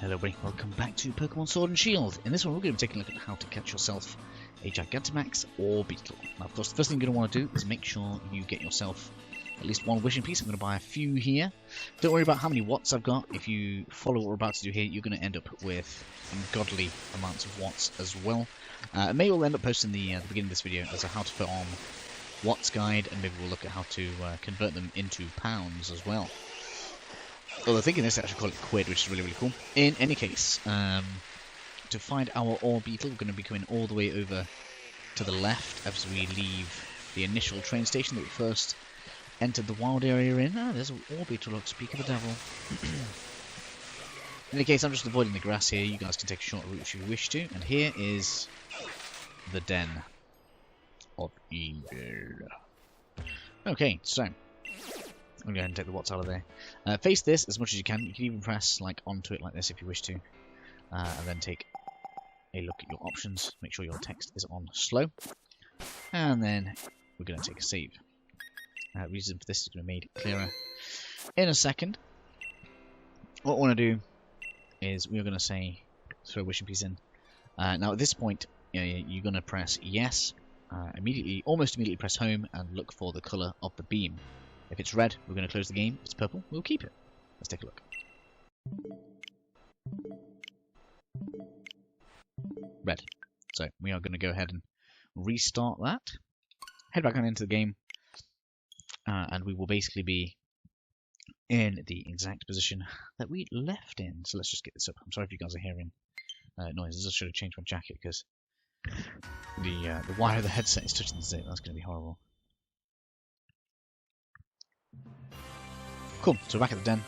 Hello everybody, welcome back to Pokemon Sword and Shield. In this one we're going to be taking a look at how to catch yourself a Gigantamax Orbeetle. Now of course the first thing you're going to want to do is make sure you get yourself at least one wishing piece. I'm going to buy a few here. Don't worry about how many watts I've got. If you follow what we're about to do here, you're going to end up with ungodly amounts of watts as well. I may well end up posting the beginning of this video as a how to put on watts guide, and maybe we'll look at how to convert them into pounds as well. Although I think in this they actually call it quid, which is really, really cool. In any case, to find our Orbeetle, we're going to be coming all the way over to the left as we leave the initial train station that we first entered the wild area in. Ah, there's an Orbeetle, look, speak of the devil. In any case, I'm just avoiding the grass here. You guys can take a short route if you wish to. And here is the den of evil. Okay, so I'm going to go ahead and take the watts out of there. Face this as much as you can. You can even press like onto it like this if you wish to. And then take a look at your options. Make sure your text is on slow. And then we're going to take a save. Reason for this is going to be made clearer in a second. What I want to do is we're going to say throw a wishing piece in. Now at this point, you're going to press yes. Almost immediately press home and look for the colour of the beam. If it's red, we're going to close the game. If it's purple, we'll keep it. Let's take a look. Red. So we are going to go ahead and restart that. Head back on into the game. And we will basically be in the exact position that we left in. So let's just get this up. I'm sorry if you guys are hearing noises. I should have changed my jacket because the wire of the headset is touching the zip. That's going to be horrible. Cool, so back at the den.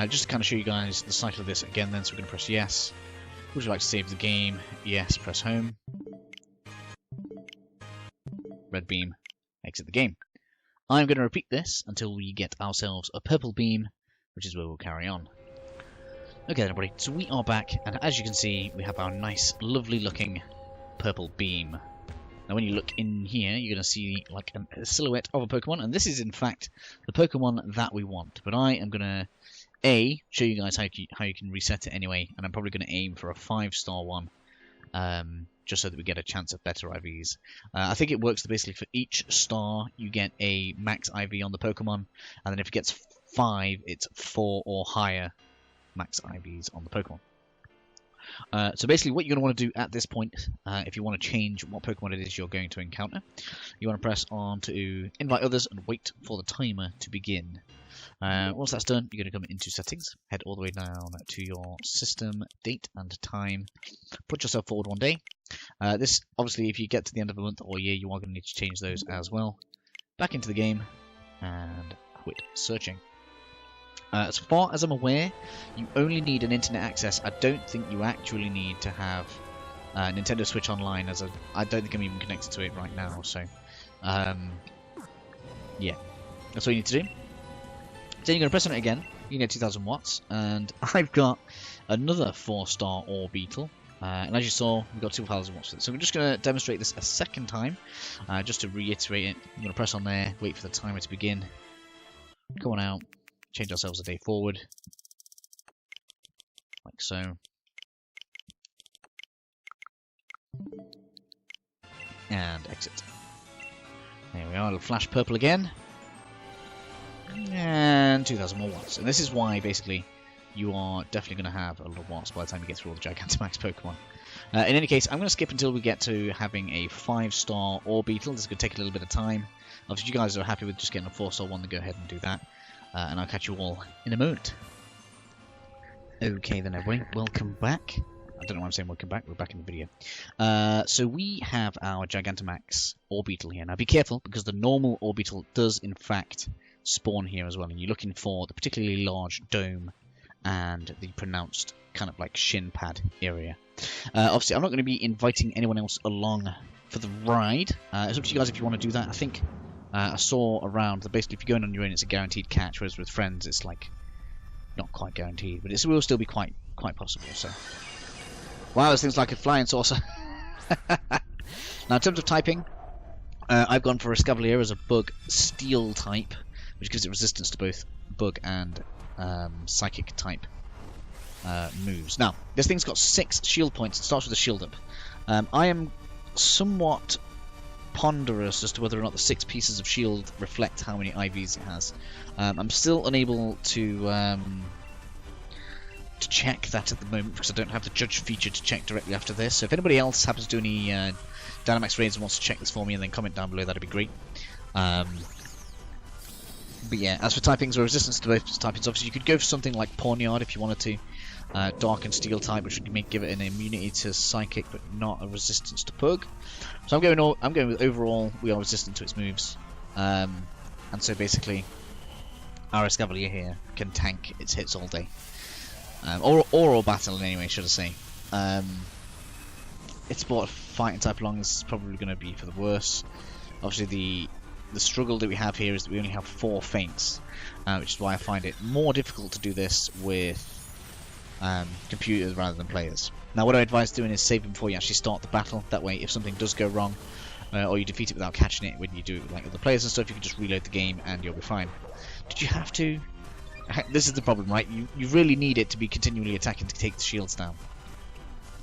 Just to kind of show you guys the cycle of this again then, so we're going to press yes. Would you like to save the game? Yes, press home. Red beam, exit the game. I'm going to repeat this until we get ourselves a purple beam, which is where we'll carry on. Okay then everybody, so we are back, and as you can see, we have our nice, lovely looking purple beam. Now when you look in here, you're going to see like a silhouette of a Pokemon, and this is in fact the Pokemon that we want. But I am going to, show you guys how you can reset it anyway, and I'm probably going to aim for a 5-star one, just so that we get a chance of better IVs. I think it works basically for each star, you get a max IV on the Pokemon, and then if it gets 5, it's 4 or higher max IVs on the Pokemon. So basically what you're going to want to do at this point, if you want to change what Pokemon it is you're going to encounter, you want to press on to invite others and wait for the timer to begin. Once that's done, you're going to come into settings, head all the way down to your system, date and time, put yourself forward one day. This, obviously, if you get to the end of the month or year, you are going to need to change those as well. Back into the game, and quit searching. As far as I'm aware, you only need an internet access. I don't think you actually need to have Nintendo Switch Online, as I don't think I'm even connected to it right now. So, yeah, that's all you need to do. Then you're going to press on it again. You need 2000 watts, and I've got another 4-star Orbeetle. And as you saw, we've got 2000 watts. So we're just going to demonstrate this a second time, just to reiterate it. I'm going to press on there, wait for the timer to begin. Go on out. Change ourselves a day forward, like so. And exit. There we are, it'll flash purple again. And 2000 more watts. And this is why, basically, you are definitely going to have a lot of watts by the time you get through all the Gigantamax Pokemon. In any case, I'm going to skip until we get to having a 5-star Orbeetle. This is going to take a little bit of time. Obviously, if you guys are happy with just getting a 4-star one, then go ahead and do that. And I'll catch you all in a moment. Okay then everybody, welcome back. I don't know why I'm saying welcome back, we're back in the video. So we have our Gigantamax Orbeetle here. Now be careful, because the normal Orbeetle does in fact spawn here as well. And you're looking for the particularly large dome and the pronounced kind of like shin pad area. Obviously I'm not going to be inviting anyone else along for the ride. It's up to you guys if you want to do that. I think I saw around that basically if you're going on your own it's a guaranteed catch, whereas with friends it's like not quite guaranteed, but it will still be quite possible. So, wow, this thing's like a flying saucer. Now in terms of typing, I've gone for a Escavalier as a bug steel type, which gives it resistance to both bug and psychic type moves. Now, this thing's got 6 shield points. It starts with a shield up. I am somewhat ponderous as to whether or not the 6 pieces of shield reflect how many IVs it has. I'm still unable to check that at the moment because I don't have the judge feature to check directly after this. So if anybody else happens to do any Dynamax raids and wants to check this for me, and then comment down below, that'd be great. But yeah, as for typings or resistance to both typings, obviously you could go for something like Pawniard if you wanted to. Dark and Steel type, which would give it an immunity to Psychic, but not a resistance to Pug. So I'm going with overall. We are resistant to its moves, and so basically, our Escavalier here can tank its hits all day, or battle anyway, should I say? Its bought fighting type along is probably going to be for the worse. Obviously, the struggle that we have here is that we only have 4 feints, which is why I find it more difficult to do this with computers rather than players. Now, what I advise doing is save them before you actually start the battle. That way, if something does go wrong, or you defeat it without catching it when you do it with like other players and stuff, you can just reload the game and you'll be fine. Did you have to? This is the problem, right? You really need it to be continually attacking to take the shields down.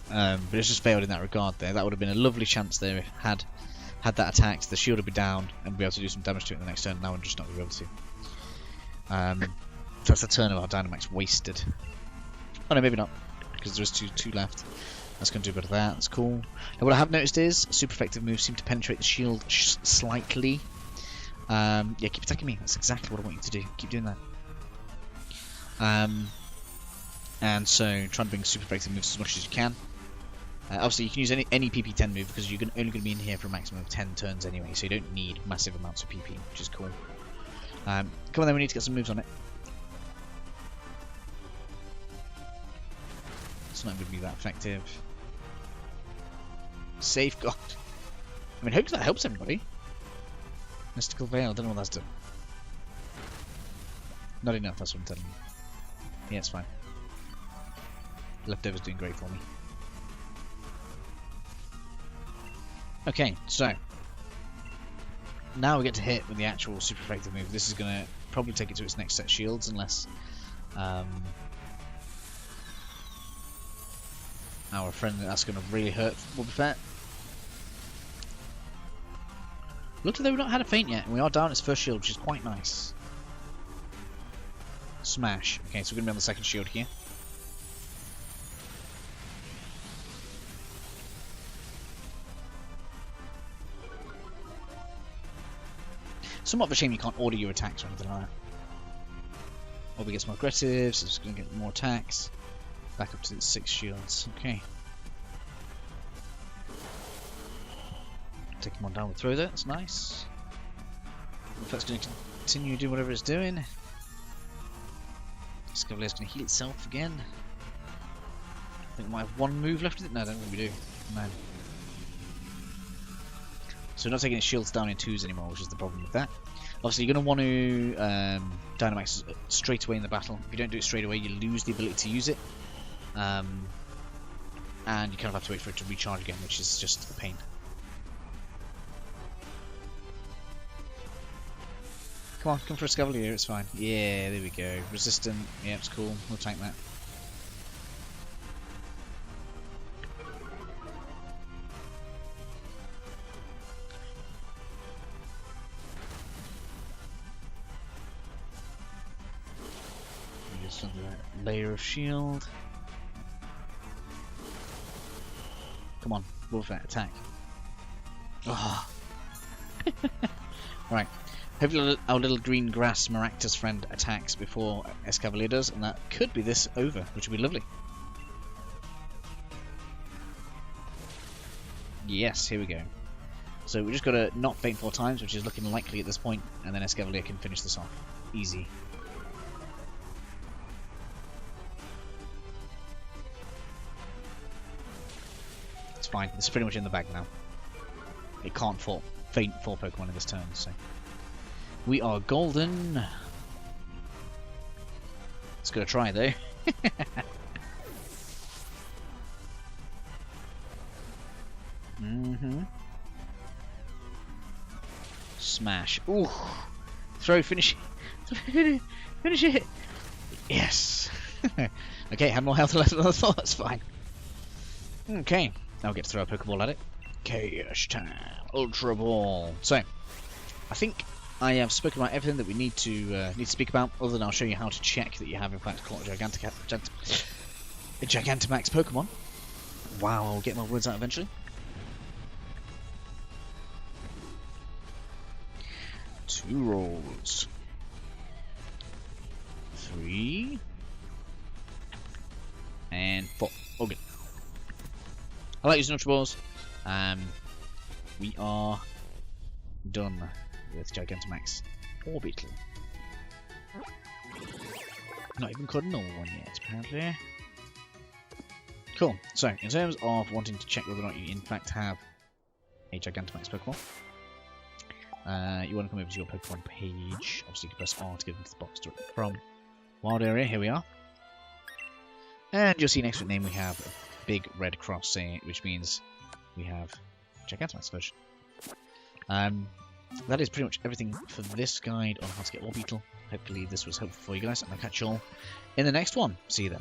But it's just failed in that regard there. That would have been a lovely chance there if had that attacked, the shield would be down and be able to do some damage to it in the next turn. Now I'm just not going to be able to. So that's the turn of our Dynamax wasted. Oh no, maybe not, because there's two left. That's going to do a bit of that. That's cool. Now what I have noticed is super effective moves seem to penetrate the shield slightly. Yeah, keep attacking me. That's exactly what I want you to do. Keep doing that. And so try and bring super effective moves as much as you can. Obviously, you can use any PP10 move because you're only going to be in here for a maximum of 10 turns anyway, so you don't need massive amounts of PP, which is cool. Come on then, we need to get some moves on it. It's not going to be that effective. Safeguard. I mean, hopefully that helps everybody. Mystical Veil, I don't know what that's done. Not enough, that's what I'm telling you. Yeah, it's fine. Leftover's doing great for me. Okay, so now we get to hit with the actual super effective move. This is going to probably take it to its next set of shields, unless our friend that's going to really hurt Wobbuffet. Looks like they've not had a feint yet, and we are down its first shield, which is quite nice. Smash. Okay, so we're going to be on the second shield here. Somewhat of a shame you can't order your attacks or anything like that. Obby gets more aggressive, so it's going to get more attacks. Back up to its 6 shields. Okay. Take him on down with throw there, that's nice. If that's going to continue to do whatever it's doing. Scavalier's going to heal itself again. I think we might have 1 move left with it. No, I don't think we do. No. So we're not taking its shields down in 2s anymore, which is the problem with that. Obviously, you're going to want to Dynamax straight away in the battle. If you don't do it straight away, you lose the ability to use it. And you kind of have to wait for it to recharge again, which is just a pain. Come on, come for a Scavalier, it's fine. Yeah, there we go. Resistant, yeah, it's cool. We'll tank that. Just under that layer of shield. Come on, Wobbuffet, attack. Oh. Right. Hopefully our little green grass Maractus friend attacks before Escavalier does, and that could be this over, which would be lovely. Yes, here we go. So we just got to not feint 4 times, which is looking likely at this point, and then Escavalier can finish this off. Easy. It's fine. It's pretty much in the bag now. It can't feint 4 Pokemon in this turn, so we are golden. It's gonna try though. Smash. Ooh. Throw. Finish it. Finish it. Yes. Okay, had more health left than I thought. That's fine. Okay, now we get to throw a Pokeball at it. Chaos time, Ultra Ball. So, I think I have spoken about everything that we need to speak about. Other than I'll show you how to check that you have in fact caught a Gigantamax Pokemon. Wow, I'll get my words out eventually. Two rolls. 3 and 4. Okay. I like using Ultra Balls. We are done with Gigantamax Orbeetle. Not even caught a normal one yet, apparently. Cool. So, in terms of wanting to check whether or not you in fact have a Gigantamax Pokemon, you want to come over to your Pokemon page. Obviously, you can press R to get into the box directly from Wild Area. Here we are. And you'll see next to the name we have a big red cross saying, which means we have Gigantamax version. That is pretty much everything for this guide on how to get Orbeetle. Hopefully this was helpful for you guys, and I'll catch you all in the next one. See you then.